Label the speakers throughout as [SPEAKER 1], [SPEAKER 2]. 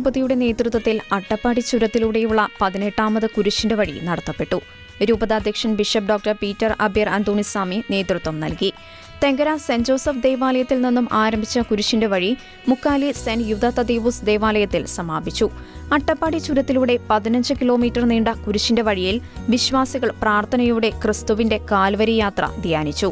[SPEAKER 1] രൂപതയുടെ നേതൃത്വത്തിൽ അട്ടപ്പാടി ചുരത്തിലൂടെയുള്ള 18ാമത് കുരിശിന്റെ വഴി നടത്തപ്പെട്ടു. രൂപതാധ്യക്ഷൻ bishop doctor Peter Abir Antonysamy നേതൃത്വം നൽകി. തെങ്കര സെന്റ് ജോസഫ് ദേവാലയത്തിൽ നിന്നും ആരംഭിച്ച കുരിശിന്റെ വഴി മുക്കാലി സെന്റ് യുദ തദേവൂസ് ദേവാലയത്തിൽ സമാപിച്ചു. അട്ടപ്പാടി ചുരത്തിലൂടെ 15 കിലോമീറ്റർ നീണ്ട കുരിശിന്റെ വഴിയിൽ വിശ്വാസികൾ പ്രാർത്ഥനയോടെ ക്രിസ്തുവിന്റെ കാൽവരി യാത്ര ധ്യാനിച്ചു.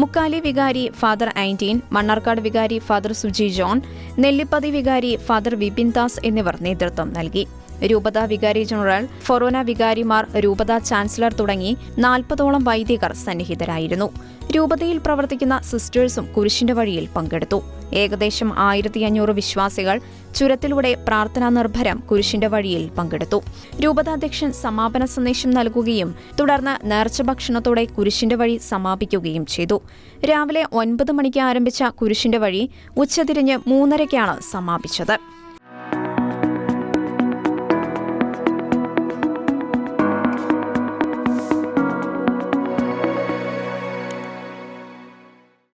[SPEAKER 1] മുക്കാലി വികാരി ഫാദർ ഐൻറ്റീൻ, മണ്ണാർക്കാട് വികാരി ഫാദർ സുജി ജോൺ, നെല്ലിപ്പതി വികാരി ഫാദർ വിപിൻ ദാസ് എന്നിവർ നേതൃത്വം നൽകി. രൂപത വികാരി ജനറൽ, ഫൊറോന വികാരിമാർ, രൂപത ചാൻസലർ തുടങ്ങി 40ഓളം വൈദികർ സന്നിഹിതരായിരുന്നു. രൂപതയിൽ പ്രവർത്തിക്കുന്ന സിസ്റ്റേഴ്സും കുരിശിന്റെ വഴിയിൽ പങ്കെടുത്തു. ഏകദേശം 1500 വിശ്വാസികൾ ചുരത്തിലൂടെ പ്രാർത്ഥനാ നിർഭരം കുരിശിന്റെ വഴിയിൽ പങ്കെടുത്തു. രൂപതാധ്യക്ഷൻ സമാപന സന്ദേശം നൽകുകയും തുടർന്ന് നേർച്ച ഭക്ഷണത്തോടെ കുരിശിന്റെ വഴി സമാപിക്കുകയും ചെയ്തു. രാവിലെ 9 മണിക്ക് ആരംഭിച്ച കുരിശിന്റെ വഴി ഉച്ചതിരിഞ്ഞ് 3:30-ക്കാണ് സമാപിച്ചത്.